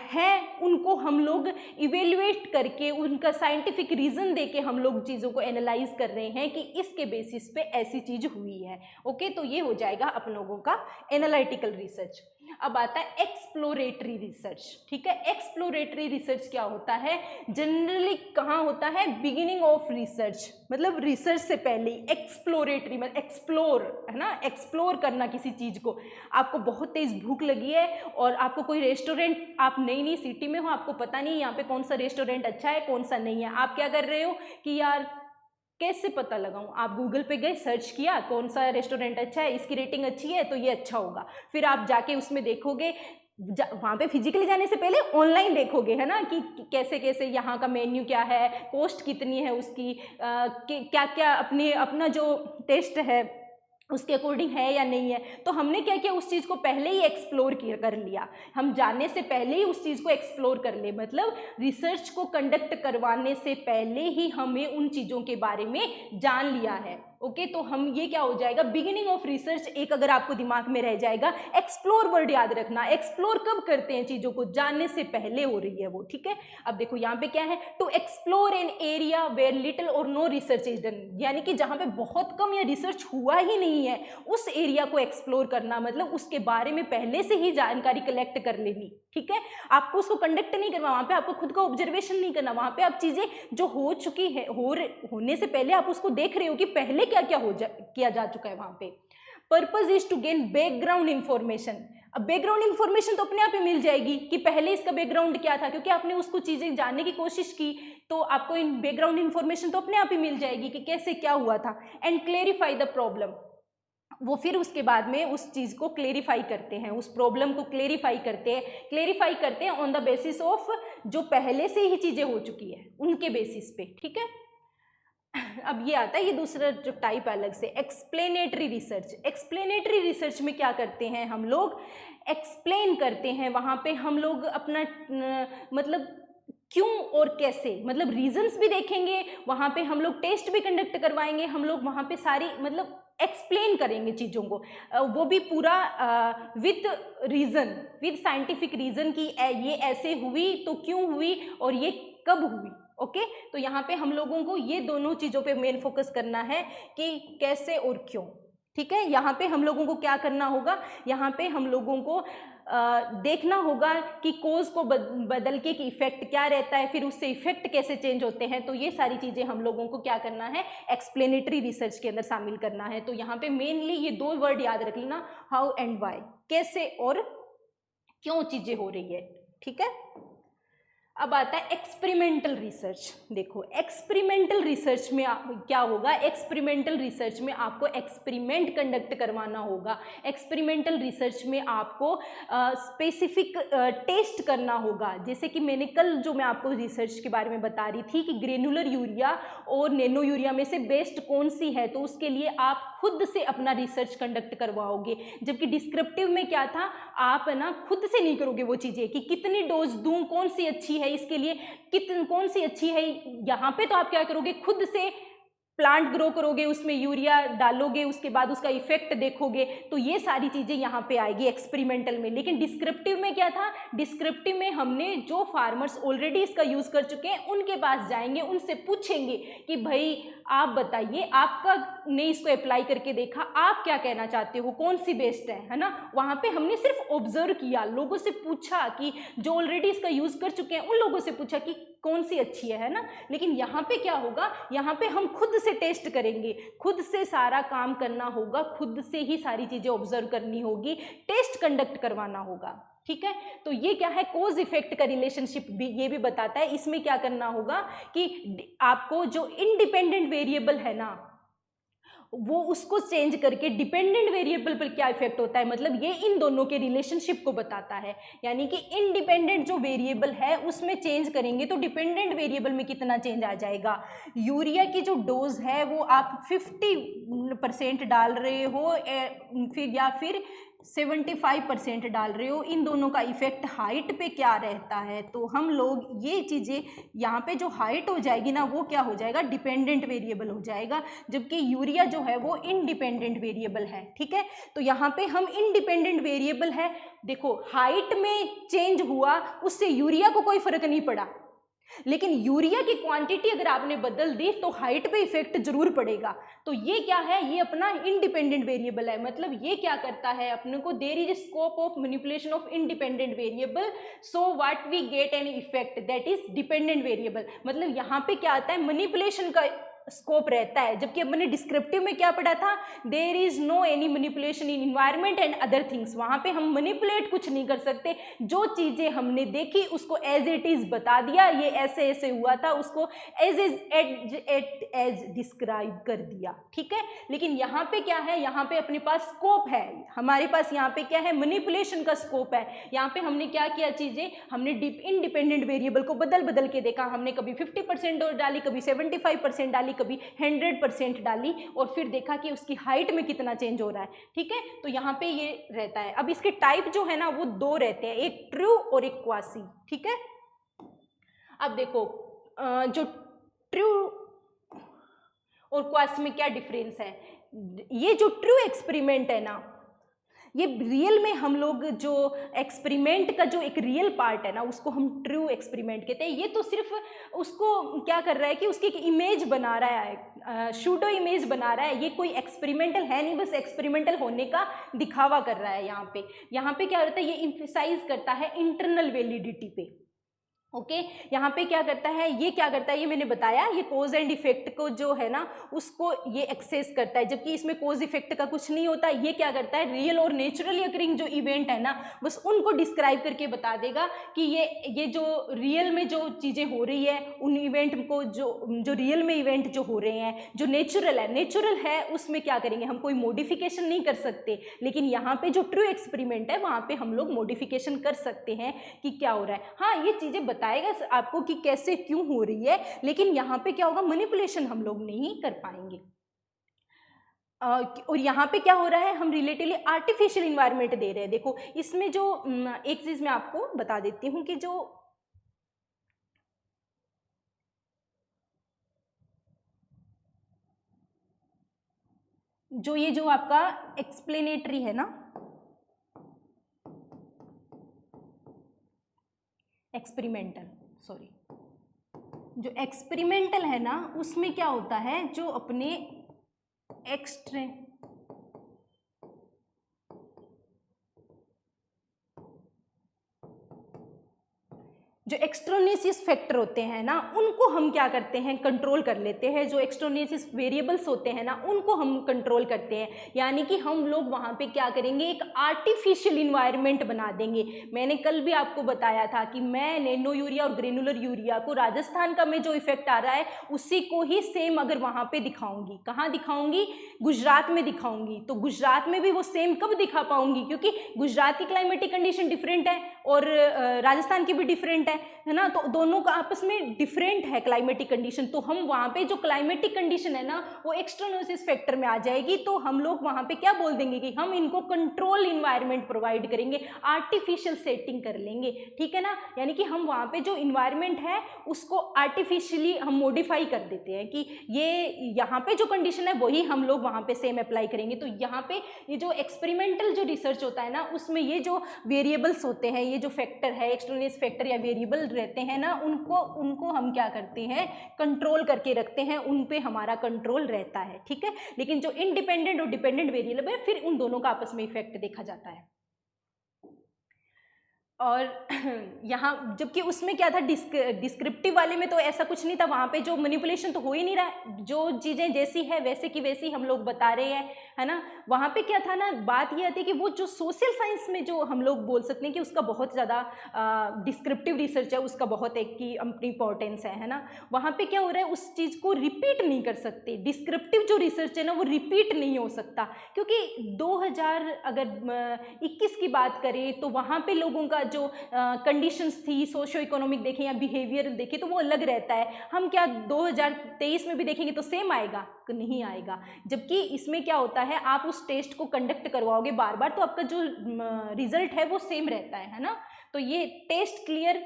Speaker 1: है उनको हम लोग इवेल्युएट करके, उनका साइंटिफिक रीजन देके हम लोग चीज़ों को एनालाइज कर रहे हैं कि इसके बेसिस पे ऐसी चीज़ हुई है। ओके, तो ये हो जाएगा अपन लोगों का एनालिटिकल रिसर्च। अब आता है एक्सप्लोरेटरी रिसर्च। ठीक है, एक्सप्लोरेटरी रिसर्च क्या होता है, जनरली कहाँ होता है, बिगिनिंग ऑफ रिसर्च, मतलब रिसर्च से पहले। एक्सप्लोरेटरी मतलब एक्सप्लोर है ना, एक्सप्लोर करना किसी चीज़ को। आपको बहुत तेज भूख लगी है और आपको कोई रेस्टोरेंट, आप नई नई सिटी में हो, आपको पता नहीं यहाँ पे कौन सा रेस्टोरेंट अच्छा है कौन सा नहीं है, आप क्या कर रहे हो कि यार कैसे पता लगाऊं, आप गूगल पे गए, सर्च किया कौन सा रेस्टोरेंट अच्छा है, इसकी रेटिंग अच्छी है तो ये अच्छा होगा, फिर आप जाके उसमें देखोगे, वहाँ पे फिजिकली जाने से पहले ऑनलाइन देखोगे है ना कि कैसे कैसे यहाँ का मेन्यू क्या है, कॉस्ट कितनी है उसकी, क्या क्या अपना जो टेस्ट है उसके अकॉर्डिंग है या नहीं है। तो हमने क्या किया, उस चीज़ को पहले ही एक्सप्लोर कर लिया, हम जाने से पहले ही उस चीज़ को एक्सप्लोर कर ले, मतलब रिसर्च को कंडक्ट करवाने से पहले ही हमें उन चीज़ों के बारे में जान लिया है। ओके, तो हम ये क्या हो जाएगा, बिगिनिंग ऑफ रिसर्च एक अगर आपको दिमाग में रह जाएगा, एक्सप्लोर वर्ड याद रखना। एक्सप्लोर कब करते हैं चीज़ों को, जानने से पहले हो रही है वो। ठीक है, अब देखो यहाँ पे क्या है, to explore an area where little और नो रिसर्च इज डन, यानी कि जहाँ पे बहुत कम या रिसर्च हुआ ही नहीं है उस एरिया को एक्सप्लोर करना, मतलब उसके बारे में पहले से ही जानकारी कलेक्ट कर लेनी। ठीक है, आपको उसको कंडक्ट नहीं करना, वहाँ पे आपको खुद का ऑब्जर्वेशन नहीं करना, वहाँ पे आप चीज़ें जो हो चुकी है, होने से पहले आप उसको देख रहे हो कि पहले क्या क्या किया जा चुका है वहाँ पे। Purpose is to gain background information. अब बैकग्राउंड इंफॉर्मेशन तो अपने आप ही मिल जाएगी कि पहले इसका बैकग्राउंड क्या था, क्योंकि आपने उसको चीज़ें जानने की कोशिश की, तो आपको इन बैकग्राउंड इंफॉर्मेशन तो अपने आप ही मिल जाएगी कि कैसे क्या हुआ था। एंड क्लेरिफाई द प्रॉब्लम, वो फिर उसके बाद में उस चीज़ को क्लेरिफाई करते हैं, उस प्रॉब्लम को क्लेरिफाई करते हैं ऑन द बेसिस ऑफ जो पहले से ही चीज़ें हो चुकी है उनके बेसिस पे। ठीक है, अब ये आता है, ये दूसरा जो टाइप अलग से, एक्सप्लेनेटरी रिसर्च। एक्सप्लेनेटरी रिसर्च में क्या करते हैं हम लोग, एक्सप्लेन करते हैं, वहाँ पे हम लोग अपना मतलब क्यों और कैसे, मतलब रीजंस भी देखेंगे, वहाँ पे हम लोग टेस्ट भी कंडक्ट करवाएंगे, हम लोग वहाँ पे सारी मतलब एक्सप्लेन करेंगे चीज़ों को, वो भी पूरा with reason, with scientific reason की ये ऐसे हुई तो क्यों हुई और ये कब हुई। ओके, तो यहाँ पे हम लोगों को ये दोनों चीज़ों पे मेन फोकस करना है कि कैसे और क्यों। ठीक है, यहाँ पे हम लोगों को क्या करना होगा, यहाँ पे हम लोगों को देखना होगा कि कोज को बदल के कि इफेक्ट क्या रहता है, फिर उससे इफेक्ट कैसे चेंज होते हैं। तो ये सारी चीज़ें हम लोगों को क्या करना है, एक्सप्लेनेटरी रिसर्च के अंदर शामिल करना है। तो यहाँ पे मेनली ये दो वर्ड याद रख लेना, हाउ एंड वाई, कैसे और क्यों चीज़ें हो रही है। ठीक है, अब आता है एक्सपेरिमेंटल रिसर्च। देखो एक्सपेरिमेंटल रिसर्च में क्या होगा, एक्सपेरिमेंटल रिसर्च में आपको एक्सपेरिमेंट कंडक्ट करवाना होगा। एक्सपेरिमेंटल रिसर्च में आपको स्पेसिफिक टेस्ट करना होगा। जैसे कि मैंने कल जो मैं आपको रिसर्च के बारे में बता रही थी कि ग्रेनुलर यूरिया और नैनो यूरिया में से बेस्ट कौन सी है, तो उसके लिए आप खुद से अपना रिसर्च कंडक्ट करवाओगे। जबकि डिस्क्रिप्टिव में क्या था, आप ना खुद से नहीं करोगे वो चीज़ें कि कितनी डोज दूं, कौन सी अच्छी है इसके लिए, कौन सी अच्छी है। यहाँ पे तो आप क्या करोगे, खुद से प्लांट ग्रो करोगे, उसमें यूरिया डालोगे, उसके बाद उसका इफेक्ट देखोगे। तो ये सारी चीज़ें यहाँ पे आएगी एक्सपेरिमेंटल में। लेकिन डिस्क्रिप्टिव में क्या था, डिस्क्रिप्टिव में हमने जो फार्मर्स ऑलरेडी इसका यूज़ कर चुके हैं उनके पास जाएंगे, उनसे पूछेंगे कि भाई आप बताइए, आपका ने इसको अप्लाई करके देखा, आप क्या कहना चाहते हो, कौन सी बेस्ट है ना। वहाँ पे हमने सिर्फ ऑब्जर्व किया, लोगों से पूछा कि जो ऑलरेडी इसका यूज़ कर चुके हैं उन लोगों से पूछा कि कौन सी अच्छी है ना। लेकिन यहाँ पे क्या होगा, यहाँ पे हम खुद से टेस्ट करेंगे, खुद से सारा काम करना होगा, खुद से ही सारी चीज़ें ऑब्जर्व करनी होगी, टेस्ट कंडक्ट करवाना होगा। ठीक है, तो ये क्या है, कोज इफेक्ट का रिलेशनशिप भी ये भी बताता है। इसमें क्या करना होगा कि आपको जो इंडिपेंडेंट वेरिएबल है ना, वो उसको चेंज करके डिपेंडेंट वेरिएबल पर क्या इफेक्ट होता है, मतलब ये इन दोनों के रिलेशनशिप को बताता है। यानी कि इंडिपेंडेंट जो वेरिएबल है उसमें चेंज करेंगे तो डिपेंडेंट वेरिएबल में कितना चेंज आ जाएगा। यूरिया की जो डोज है वो आप 50% डाल रहे हो फिर या फिर 75% डाल रहे हो, इन दोनों का इफेक्ट हाइट पे क्या रहता है। तो हम लोग ये चीज़ें यहाँ पे जो हाइट हो जाएगी ना, वो क्या हो जाएगा, डिपेंडेंट वेरिएबल हो जाएगा, जबकि यूरिया जो है वो इंडिपेंडेंट वेरिएबल है। ठीक है, तो यहाँ पे हम इंडिपेंडेंट वेरिएबल है, देखो हाइट में चेंज हुआ उससे यूरिया को कोई फर्क नहीं पड़ा, लेकिन यूरिया की क्वांटिटी अगर आपने बदल दी तो हाइट पे इफेक्ट जरूर पड़ेगा। तो ये क्या है, ये अपना इंडिपेंडेंट वेरिएबल है। मतलब ये क्या करता है अपने को, there is scope of manipulation of independent variable, so what we get an effect that is dependent variable. मतलब यहाँ पे क्या आता है, मैनिपुलेशन का स्कोप रहता है। जबकि अब मैंने डिस्क्रिप्टिव में क्या पढ़ा था, there is no any manipulation in environment and other things. वहाँ पे हम मैनिपुलेट कुछ नहीं कर सकते, जो चीज़ें हमने देखी उसको एज इट इज बता दिया, ये ऐसे ऐसे हुआ था, उसको एज डिस्क्राइब कर दिया। ठीक है, लेकिन यहाँ पे क्या है, यहाँ पे अपने पास स्कोप है, हमारे पास यहाँ पे क्या है, मैनिपुलेशन का स्कोप है। यहाँ पे हमने क्या किया, चीज़ें हमने इंडिपेंडेंट वेरिएबल को बदल बदल के देखा, हमने कभी 50% डाली, कभी 75% डाली, कभी 100% डाली, और फिर देखा कि उसकी हाइट में कितना चेंज हो रहा है। ठीक है, तो यहाँ पे ये रहता है। अब इसके टाइप जो है ना वो दो रहते हैं, एक ट्रू और एक क्वासी। ठीक है, अब देखो जो ट्रू और क्वासी में क्या डिफरेंस है। ये जो ट्रू एक्सपेरिमेंट है ना, ये रियल में हम लोग जो एक्सपेरिमेंट का जो एक रियल पार्ट है ना, उसको हम ट्रू एक्सपेरिमेंट कहते हैं। ये तो सिर्फ उसको क्या कर रहा है कि उसकी एक इमेज बना रहा है, शूडो इमेज बना रहा है। ये कोई एक्सपेरिमेंटल है नहीं, बस एक्सपेरिमेंटल होने का दिखावा कर रहा है। यहाँ पे क्या होता है, ये इम्फेसाइज करता है इंटरनल वैलिडिटी पे। ओके, यहाँ पे क्या करता है, ये क्या करता है, ये मैंने बताया, ये कोज एंड इफेक्ट को जो है ना उसको ये एक्सेस करता है, जबकि इसमें कोज इफेक्ट का कुछ नहीं होता। ये क्या करता है, रियल और नेचुरली अकरिंग जो इवेंट है ना बस उनको डिस्क्राइब करके बता देगा कि ये जो रियल में जो चीज़ें हो रही है उन इवेंट को जो रियल में इवेंट जो हो रहे हैं, जो नेचुरल है उसमें क्या करेंगे, हम कोई मॉडिफिकेशन नहीं कर सकते। लेकिन यहाँ पे जो ट्रू एक्सपेरिमेंट है वहाँ पे हम लोग मॉडिफिकेशन कर सकते हैं कि क्या हो रहा है। हाँ, ये चीज़ें बताएगा आपको कि कैसे क्यों हो रही है, लेकिन यहाँ पे क्या होगा, मैनिपुलेशन हम लोग नहीं कर पाएंगे। और यहाँ पे क्या हो रहा है, हम रिलेटिवली आर्टिफिशियल इन्वायरमेंट दे रहे हैं। देखो इसमें जो एक चीज़ मैं आपको बता देती हूँ कि जो जो ये जो आपका एक्सप्लेनेटरी है ना, एक्सपेरिमेंटल, सॉरी, जो एक्सपेरिमेंटल है ना उसमें क्या होता है, जो अपने जो एक्सट्रोनेसिस फैक्टर होते हैं ना उनको हम क्या करते हैं, कंट्रोल कर लेते हैं। जो एक्सट्रोनेसिस वेरिएबल्स होते हैं ना उनको हम कंट्रोल करते हैं, यानी कि हम लोग वहाँ पे क्या करेंगे, एक आर्टिफिशियल इन्वायरमेंट बना देंगे। मैंने कल भी आपको बताया था कि मैं नैनो यूरिया और ग्रेनुलर यूरिया को राजस्थान का में जो इफेक्ट आ रहा है उसी को ही सेम अगर वहाँ पे दिखाऊंगी, कहाँ दिखाऊंगी, गुजरात में दिखाऊंगी, तो गुजरात में भी वो सेम कब दिखा पाऊंगी, क्योंकि गुजरात की क्लाइमेटिक कंडीशन डिफरेंट है और राजस्थान की भी डिफरेंट है ना, तो दोनों का आपस में डिफरेंट है क्लाइमेटिक कंडीशन। तो हम वहाँ पे जो क्लाइमेटिक कंडीशन है ना वो एक्सटर्नोसिस फैक्टर में आ जाएगी, तो हम लोग वहाँ पे क्या बोल देंगे कि हम इनको कंट्रोल इन्वायरमेंट प्रोवाइड करेंगे, आर्टिफिशियल सेटिंग कर लेंगे, ठीक है ना। यानी कि हम वहाँ पे जो इन्वायरमेंट है उसको आर्टिफिशियली हम मॉडिफाई कर देते हैं कि ये यहाँ पे जो कंडीशन है वही हम लोग वहाँ पे सेम अप्लाई करेंगे। तो यहाँ पे ये जो एक्सपेरिमेंटल जो रिसर्च होता है ना उसमें ये जो वेरिएबल्स होते हैं, ये जो फैक्टर है, एक्सटर्नल फैक्टर या वेरिएबल रहते हैं ना, उनको हम क्या करते हैं, कंट्रोल करके रखते हैं, उन पे हमारा कंट्रोल रहता है, ठीक है। लेकिन जो इंडिपेंडेंट और डिपेंडेंट वेरिएबल है फिर उन दोनों का आपस में इफेक्ट देखा जाता है। और यहाँ जबकि उसमें क्या था, डिस्क्रिप्टिव वाले में तो ऐसा कुछ नहीं था, वहाँ पे जो मैनिपुलेशन तो हो ही नहीं रहा है, जो चीज़ें जैसी है वैसे की वैसी हम लोग बता रहे हैं, है ना। वहाँ पे क्या था ना, बात ये आती है कि वो जो सोशल साइंस में जो हम लोग बोल सकते हैं कि उसका बहुत ज़्यादा डिस्क्रिप्टिव रिसर्च है, उसका बहुत एक की अपनी इंपॉर्टेंस है ना। वहाँ पे क्या हो रहा है, उस चीज़ को रिपीट नहीं कर सकते, डिस्क्रिप्टिव जो रिसर्च है ना वो रिपीट नहीं हो सकता, क्योंकि 2021 की बात करें तो वहाँ पे लोगों का जो कंडीशंस थी, सोशो इकोनॉमिक देखें या बिहेवियर देखें तो वो अलग रहता है। हम क्या 2023 में भी देखेंगे तो सेम आएगा? नहीं आएगा। जबकि इसमें क्या होता है, आप उस टेस्ट को कंडक्ट करवाओगे बार बार तो आपका जो रिजल्ट है वो सेम रहता है ना। तो ये टेस्ट क्लियर,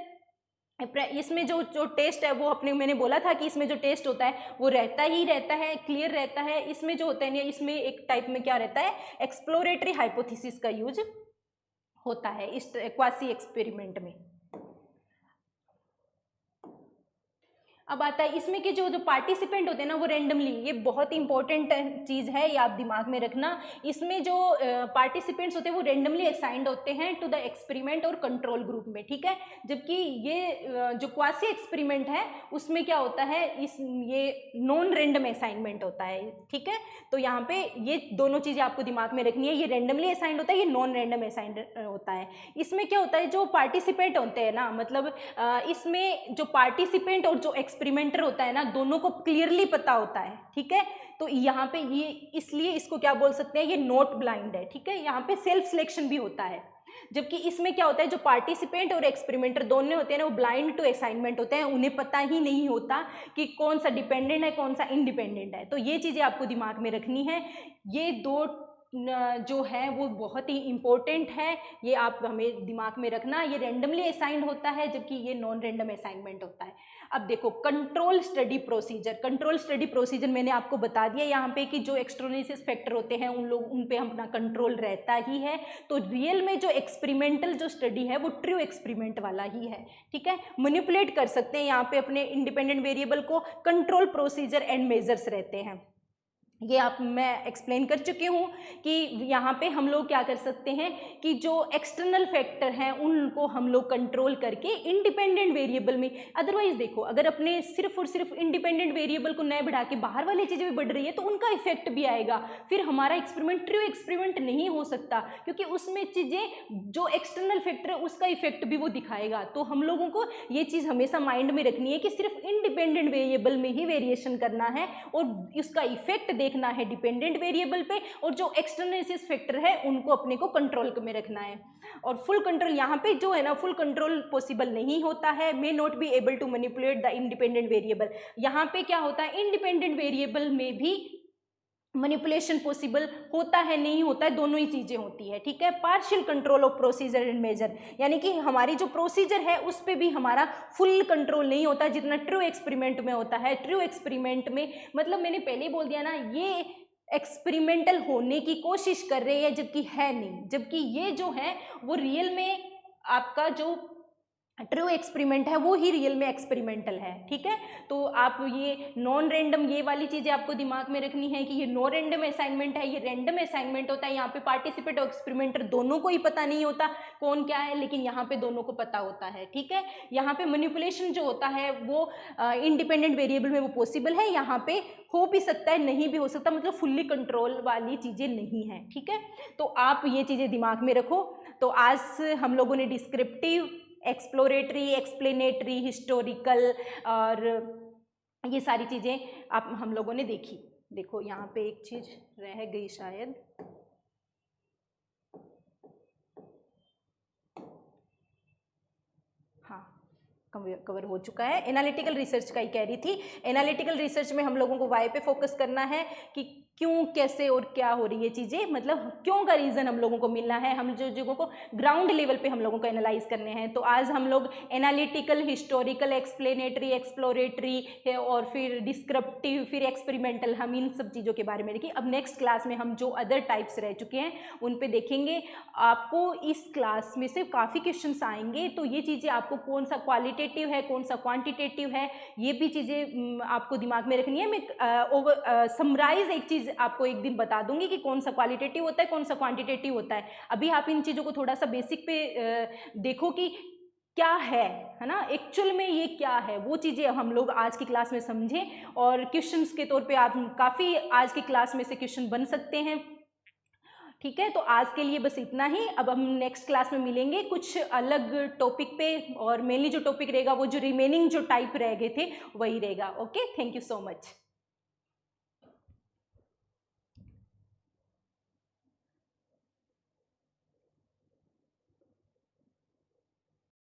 Speaker 1: इसमें जो टेस्ट है वो अपने, मैंने बोला था कि इसमें जो टेस्ट होता है वो रहता ही रहता है, क्लियर रहता है। इसमें जो होता है ना, इसमें एक टाइप में क्या रहता है, एक्सप्लोरेटरी हाइपोथेसिस का यूज होता है इस क्वासी एक्सपेरिमेंट में। अब आता है इसमें कि जो पार्टिसिपेंट होते हैं ना वो रेंडमली, ये बहुत इंपॉर्टेंट चीज़ है, ये आप दिमाग में रखना। इसमें जो पार्टिसिपेंट्स होते हैं वो रेंडमली असाइंड होते हैं टू द एक्सपेरिमेंट और कंट्रोल ग्रुप में, ठीक है। जबकि ये जो क्वासी एक्सपेरिमेंट है उसमें क्या होता है, ये नॉन रेंडम असाइनमेंट होता है, ठीक है। तो यहाँ पे ये दोनों चीज़ें आपको दिमाग में रखनी है, ये रेंडमली असाइंड होता है, ये नॉन रेंडम असाइंड होता है। इसमें क्या होता है, जो पार्टिसिपेंट होते हैं ना, मतलब इसमें जो पार्टिसिपेंट और जो एक्सपेरिमेंटर होता है ना दोनों को क्लियरली पता होता है, ठीक है। तो यहाँ पे ये इसलिए इसको क्या बोल सकते हैं, ये नॉट ब्लाइंड है, ठीक है। यहाँ पे सेल्फ सिलेक्शन भी होता है। जबकि इसमें क्या होता है, जो पार्टिसिपेंट और एक्सपेरिमेंटर दोनों होते हैं ना वो ब्लाइंड टू असाइनमेंट होते हैं, उन्हें पता ही नहीं होता कि कौन सा डिपेंडेंट है कौन सा इंडिपेंडेंट है। तो ये चीज़ें आपको दिमाग में रखनी है, ये दो जो है वो बहुत ही इम्पोर्टेंट है, ये आप हमें दिमाग में रखना। ये रेंडमली असाइंड होता है जबकि ये नॉन रेंडम असाइनमेंट होता है। अब देखो control study procedure, control study procedure मैंने आपको बता दिया यहाँ पे कि जो एक्सट्रोनेसिस फैक्टर होते हैं उन पे अपना कंट्रोल रहता ही है। तो रियल में जो एक्सपेरिमेंटल जो स्टडी है वो ट्रू एक्सपेरिमेंट वाला ही है, ठीक है। मैनिपुलेट कर सकते हैं यहाँ पे अपने इंडिपेंडेंट वेरिएबल को, कंट्रोल प्रोसीजर एंड मेजर्स रहते हैं। ये आप मैं एक्सप्लेन कर चुकी हूँ कि यहाँ पे हम लोग क्या कर सकते हैं कि जो एक्सटर्नल फैक्टर हैं उनको हम लोग कंट्रोल करके इंडिपेंडेंट वेरिएबल में, अदरवाइज देखो अगर अपने सिर्फ और सिर्फ इंडिपेंडेंट वेरिएबल को न बढ़ा के बाहर वाली चीज़ें भी बढ़ रही है तो उनका इफेक्ट भी आएगा, फिर हमारा एक्सपेरिमेंट ट्रू एक्सपेरिमेंट नहीं हो सकता, क्योंकि उसमें चीज़ें जो एक्सटर्नल फैक्टर है उसका इफेक्ट भी वो दिखाएगा। तो हम लोगों को ये चीज़ हमेशा माइंड में रखनी है कि सिर्फ इंडिपेंडेंट वेरिएबल में ही वेरिएशन करना है और इसका इफेक्ट देखना है डिपेंडेंट वेरिएबल पे, और जो एक्सटर्नल फैक्टर है उनको अपने को कंट्रोल में रखना है। और फुल कंट्रोल यहाँ पे जो है ना, फुल कंट्रोल पॉसिबल नहीं होता है, may not be able to manipulate the independent variable. यहाँ पे क्या होता है, इंडिपेंडेंट वेरिएबल में भी मैनिपुलेशन पॉसिबल होता है, नहीं होता है, दोनों ही चीज़ें होती है, ठीक है। Partial control of procedure and measure, यानी कि हमारी जो प्रोसीजर है उस पर भी हमारा फुल कंट्रोल नहीं होता जितना ट्रू एक्सपेरिमेंट में होता है। ट्रू एक्सपेरिमेंट में मतलब मैंने पहले ही बोल दिया ना, ये एक्सपेरिमेंटल होने की कोशिश कर रहे हैं जबकि है नहीं, जबकि ये जो है वो रियल में आपका जो ट्रू एक्सपेरिमेंट है वो ही रियल में एक्सपेरिमेंटल है। ठीक है, तो आप ये नॉन रैंडम ये वाली चीज़ें आपको दिमाग में रखनी है कि ये नॉन रैंडम असाइनमेंट है, ये रैंडम असाइनमेंट होता है। यहाँ पे पार्टिसिपेट और एक्सपेरिमेंटर दोनों को ही पता नहीं होता कौन क्या है, लेकिन यहाँ पे दोनों को पता होता है। ठीक है, यहाँ पे मैनिपुलेशन जो होता है वो इंडिपेंडेंट वेरिएबल में वो पॉसिबल है, यहाँ पे हो भी सकता है नहीं भी हो सकता, मतलब फुल्ली कंट्रोल वाली चीज़ें नहीं हैं। ठीक है, तो आप ये चीज़ें दिमाग में रखो। तो आज हम लोगों ने डिस्क्रिप्टिव, एक्सप्लोरेटरी, एक्सप्लेनेटरी, हिस्टोरिकल और ये सारी चीज़ें आप हम लोगों ने देखी। देखो यहाँ पे एक चीज़ रह गई शायद, हाँ कवर हो चुका है। एनालिटिकल रिसर्च का ही कह रही थी। एनालिटिकल रिसर्च में हम लोगों को वाई पे फोकस करना है कि क्यों, कैसे और क्या हो रही है चीज़ें, मतलब क्यों का रीज़न हम लोगों को मिलना है, हम जो जगहों को ग्राउंड लेवल पे हम लोगों को एनालाइज करने हैं। तो आज हम लोग एनालिटिकल, हिस्टोरिकल, एक्सप्लेनेटरी, एक्सप्लोरेटरी और फिर डिस्क्रिप्टिव, फिर एक्सपेरिमेंटल, हम इन सब चीज़ों के बारे में देखिए। अब नेक्स्ट क्लास में हम जो अदर टाइप्स रह चुके हैं उन पे देखेंगे। आपको इस क्लास में से काफ़ी क्वेश्चंस आएंगे, तो ये चीज़ें आपको कौन सा क्वालिटेटिव है, कौन सा क्वांटिटेटिव है, ये भी चीज़ें आपको दिमाग में रखनी है। मैं समराइज एक चीज़ आपको एक दिन बता दूंगी कि कौन सा क्वालिटेटिव होता है, कौन सा क्वांटिटेटिव होता है। अभी आप इन चीज़ों को थोड़ा सा बेसिक पे देखो कि क्या है ना, एक्चुअल में ये क्या है, वो चीज़ें हम लोग आज की क्लास में समझें। और क्वेश्चंस के तौर पे आप काफ़ी आज की क्लास में से क्वेश्चन बन सकते हैं। ठीक है, तो आज के लिए बस इतना ही। अब हम नेक्स्ट क्लास में मिलेंगे कुछ अलग टॉपिक पे, और मेनली जो टॉपिक रहेगा वो जो रिमेनिंग जो टाइप रह गए थे वही रहेगा। Okay, thank you so much.